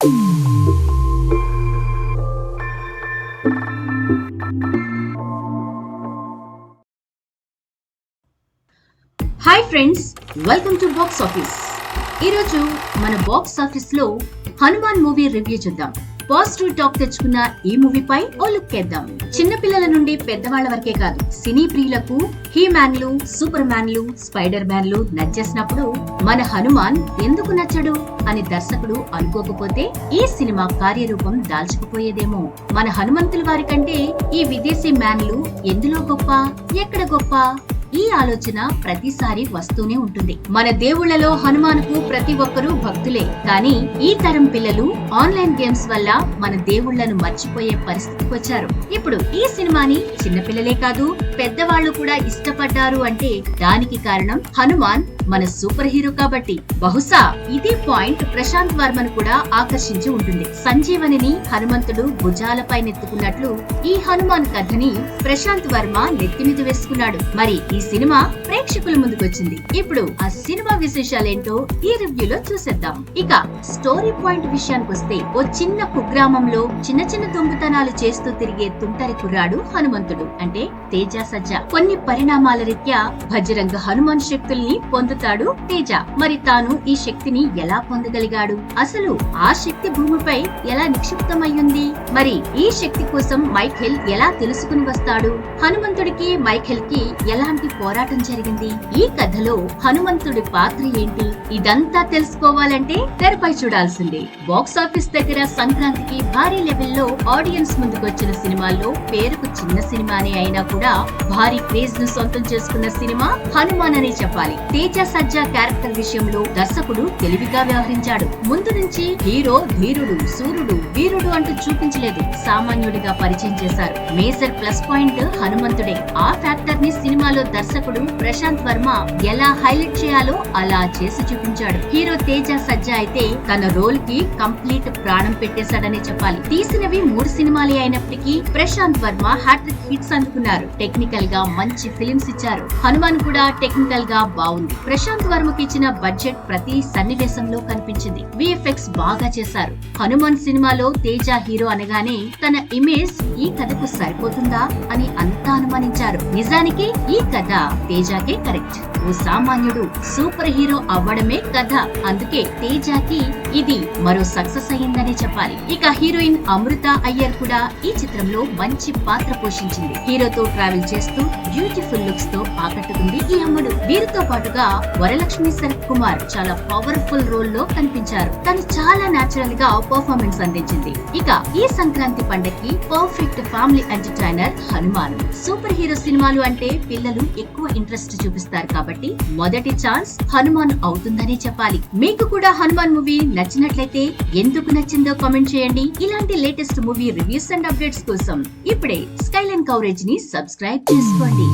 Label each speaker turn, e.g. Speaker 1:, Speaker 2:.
Speaker 1: Hi friends, welcome to box office. ఈరోజు మన box office లో హనుమాన్ మూవీ రివ్యూ చూద్దాం. పాజిటివ్ టాక్ తెచ్చుకున్న ఈ మూవీపై ఓ లుక్ వేద్దాం. చిన్న పిల్లల నుండి పెద్దవాళ్ల వరకే కాదు, సినీ ప్రియులకు హీ మ్యాన్లు, సూపర్ మ్యాన్లు, స్పైడర్ మ్యాన్లు నచ్చేసినప్పుడు మన హనుమాన్ ఎందుకు నచ్చడు అని దర్శకుడు అనుకోకపోతే ఈ సినిమా కార్యరూపం దాల్చుకుపోయేదేమో. మన హనుమంతుల వారి కంటే ఈ విదేశీ మ్యాన్లు ఎందులో గొప్ప, ఎక్కడ గొప్ప? ఈ ఆలోచన ప్రతిసారి వస్తూనే ఉంటుంది. మన దేవుళ్లలో హనుమాన్కు ప్రతి ఒక్కరూ భక్తులే. కానీ ఈ తరం పిల్లలు ఆన్లైన్ గేమ్స్ వల్ల మన దేవుళ్లను మర్చిపోయే పరిస్థితికి వచ్చారు. ఇప్పుడు ఈ సినిమాని చిన్నపిల్లలే కాదు, పెద్దవాళ్లు కూడా ఇష్టపడ్డారు అంటే దానికి కారణం హనుమాన్ మన సూపర్ హీరో కాబట్టి. బహుశా ఇదే పాయింట్ ప్రశాంత్ వర్మను కూడా ఆకర్షించి ఉంటుంది. సంజీవనిని హనుమంతుడు భుజాలపై నెత్తుకున్నట్లు ఈ హనుమాన్ కథని ప్రశాంత్ వర్మ నెత్తిమీద వేసుకున్నాడు. మరి ఈ సినిమా ప్రేక్షకుల ముందుకొచ్చింది. ఇప్పుడు ఆ సినిమా విశేషాలేంటో ఈ రివ్యూలో చూసేద్దాం. ఇక స్టోరీ పాయింట్ విషయానికి వస్తే, ఓ చిన్న కుగ్రామంలో చిన్న చిన్న దొంగతనాలు చేస్తూ తిరిగే తుంటరి కుర్రాడు హనుమంతుడు, అంటే తేజ సజ్జ. కొన్ని పరిణామాల రీత్యా భజరంగ హనుమాన్ శక్తుల్ని పొందుతాడు తేజ. మరి తాను ఈ శక్తిని ఎలా పొందగలిగాడు? అసలు ఆ శక్తి భూమిపై ఎలా నిక్షిప్తమయ్యింది? మరి ఈ శక్తి కోసం మైఖేల్ ఎలా తెలుసుకుని వస్తాడు? హనుమంతుడికి మైఖేల్ కి ఎలాంటి పోరాటం జరిగింది? ఈ కథలో హనుమంతుడి పాత్ర ఏంటి? ఇదంతా తెలుసుకోవాలంటే తెరపై చూడాల్సిందే. బాక్స్ ఆఫీస్ దగ్గర సంక్రాంతికి భారీ లెవెల్లో ఆడియన్స్ ముందుకొచ్చిన సినిమాల్లో పేరుకు చిన్న సినిమానే అయినా కూడా భారీ క్రేజ్ ను సొంతం చేసుకున్న సినిమా హనుమాన్ అనే చెప్పాలి. తేజ సజ్జా క్యారెక్టర్ విషయంలో దర్శకుడు తెలివిగా వ్యవహరించాడు. ముందు నుంచి హీరో ధీరుడు, సూర్యుడు, వీరుడు అంటూ చూపించలేదు, సామాన్యుడిగా పరిచయం చేశారు. మేజర్ ప్లస్ పాయింట్ హనుమంతుడే. ఆ ఫ్యాక్టర్ ని సినిమాలో దర్శకుడు ప్రశాంత్ వర్మ ఎలా హైలైట్ చేయాలో అలా చేసి చూపించాడు. హీరో తేజ సజ్జా అయితే తన రోల్ కి కంప్లీట్ ప్రాణం పెట్టేశాడనే చెప్పాలి. తీసినవి 3 సినిమాలే అయినప్పటికీ ప్రశాంత్ వర్మ హ్యాట్రిక్ హిట్స్ అందుకున్నారు. టెక్నికల్ గా మంచి ఫిలిమ్స్ ఇచ్చారు. హనుమాన్ కూడా టెక్నికల్ గా బాగుంది. ప్రశాంత్ వర్మకి ఇచ్చిన బడ్జెట్ ప్రతి సన్నివేశంలో కనిపించింది. విఎఫ్ఎక్స్ బాగా చేశారు. హనుమాన్ సినిమాలో తేజ హీరో అనగానే తన ఇమేజ్ ఈ కథకు సరిపోతుందా అని అంతా అనుమానించారు. నిజానికి ఈ కథ తేజాకే కరెక్ట్. ఓ సామాన్యుడు సూపర్ హీరో అవ్వడమే కథ. అందుకే తేజాకి ఇది మరో సక్సెస్ అయ్యిందనే చెప్పాలి. ఇక హీరోయిన్ అమృత అయ్యర్ కూడా ఈ చిత్రంలో మంచి పాత్ర పోషించింది. హీరోతో ట్రావెల్ చేస్తూ బ్యూటిఫుల్ లుక్స్ తో ఆకట్టుకుంది ఈ అమ్మడు. వీరితో పాటుగా వరలక్ష్మి శరత్ కుమార్ చాలా పవర్ఫుల్ రోల్ లో కనిపించారు. తను చాలా నేచురల్ గా పర్ఫార్మెన్స్ అందించింది. ఇక ఈ సంక్రాంతి పండగకి perfect family entertainer Hanuman. Super hero సినిమాలు అంటే పిల్లలు ఎక్కువ ఇంట్రెస్ట్ చూపిస్తారు కాబట్టి మొదటి ఛాన్స్ హనుమాన్ అవుతుందనే చెప్పాలి. మీకు కూడా హనుమాన్ మూవీ నచ్చినట్లయితే ఎందుకు నచ్చిందో కామెంట్ చేయండి. ఇలాంటి latest movie reviews and updates కోసం ఇప్పుడే స్కైలైన్ కవరేజ్ ని సబ్స్క్రైబ్ చేసుకోండి.